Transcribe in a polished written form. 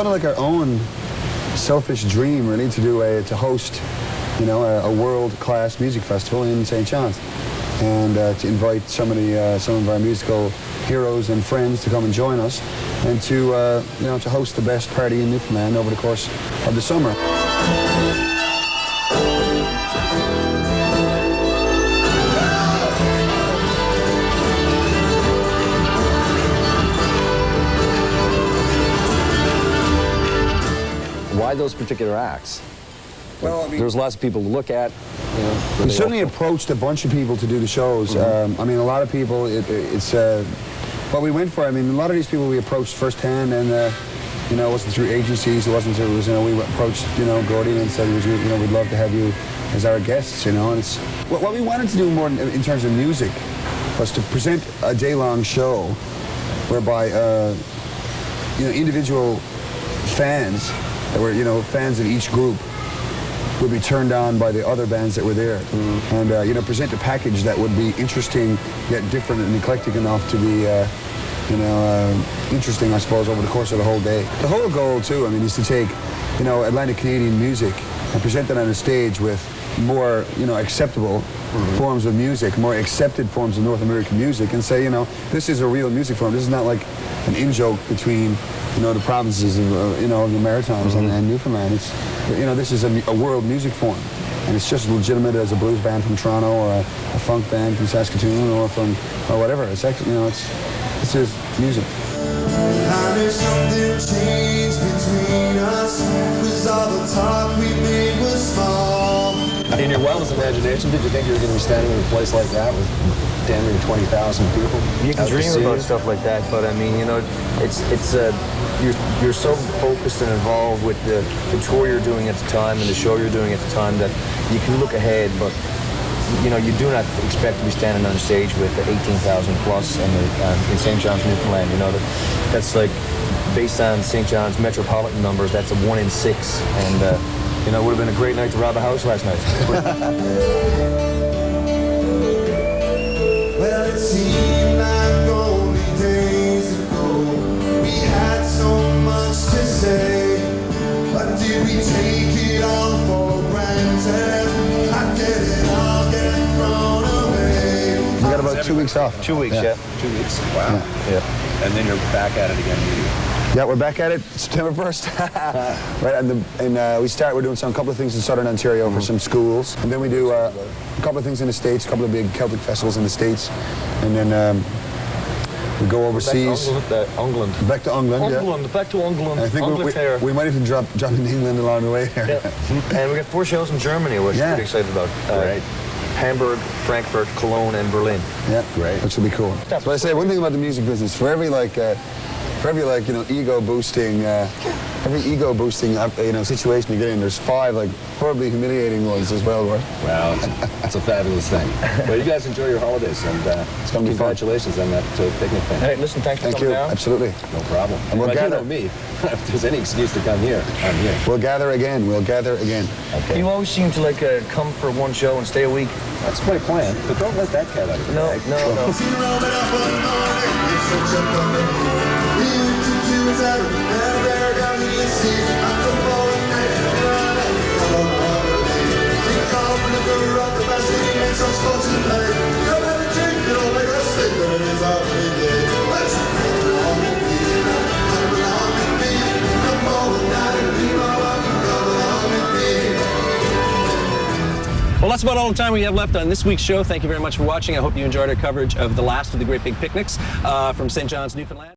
kind of like our own selfish dream, really, to host, you know, a world-class music festival in St. John's, and to invite some of our musical heroes and friends to come and join us, and to you know, to host the best party in Newfoundland over the course of the summer. Why those particular acts? Well, I mean, there's lots of people to look at. You know, we certainly approached a bunch of people to do the shows. I mean, a lot of people. It's what we went for. I mean, a lot of these people we approached firsthand, and you know, it wasn't through agencies. It wasn't through. It was, you know, we approached, you know, Gordy and said, "Would you, you know, we'd love to have you as our guests." You know, and it's what we wanted to do more in terms of music was to present a day-long show whereby you know, individual fans that were, you know, fans in each group would be turned on by the other bands that were there, and you know, present a package that would be interesting yet different and eclectic enough to be you know, interesting, I suppose, over the course of the whole day. The whole goal too, I mean, is to take, you know, Atlantic Canadian music and present it on a stage with more, you know, acceptable forms of music, more accepted forms of North American music, and say, you know, this is a real music form. This is not like an in-joke between, you know, the provinces of, you know, the Maritimes and Newfoundland. It's, you know, this is a world music form, and it's just as legitimate as a blues band from Toronto or a funk band from Saskatoon or whatever. It's actually, you know, this is music. I knew something changed between us, 'cause all the talk we made was small. In your wildest imagination, did you think you were going to be standing in a place like that with damn near 20,000 people? You can dream about stuff like that, but I mean, you know, you're so focused and involved with the tour you're doing at the time and the show you're doing at the time that you can look ahead, but you know, you do not expect to be standing on stage with 18,000 plus in St. John's, Newfoundland. You know, that's like, based on St. John's metropolitan numbers, that's a 1 in 6, and you know, it would have been a great night to rob a house last night. Well, it seemed like only days ago we had so much to say, but did we take it all for granted? I did it all get thrown away. We got about 2 weeks off. 2 weeks, yeah. 2 weeks. Wow. Yeah. And then you're back at it again. Yeah, we're back at it September 1st. Right, and we're doing a couple of things in Southern Ontario for some schools, and then we do a couple of things in the States, a couple of big Celtic festivals in the States, and then we go overseas. Back to England, England, yeah. back to England. I think we might even drop in England along the way here. Yeah. And we got 4 shows in Germany, which we're pretty excited about. Right. Hamburg, Frankfurt, Cologne, and Berlin. Yeah, great. Which will be cool. So I say one thing about the music business: for every you know, ego boosting, you know, situation you get in, there's 5 like horribly humiliating ones as well, right? Wow, it's a fabulous thing. Well, you guys enjoy your holidays, and it's gonna be fun. Congratulations on that picnic thing. Hey, listen, thanks for coming down. Absolutely. No problem. And we'll gather. You know me. If there's any excuse to come here, I'm here. We'll gather again. Okay. You always seem to like come for one show and stay a week. That's my plan, but don't let that cat out of the bag. Well, that's about all the time we have left on this week's show. Thank you very much for watching. I hope you enjoyed our coverage of the last of the Great Big Picnics from St. John's, Newfoundland.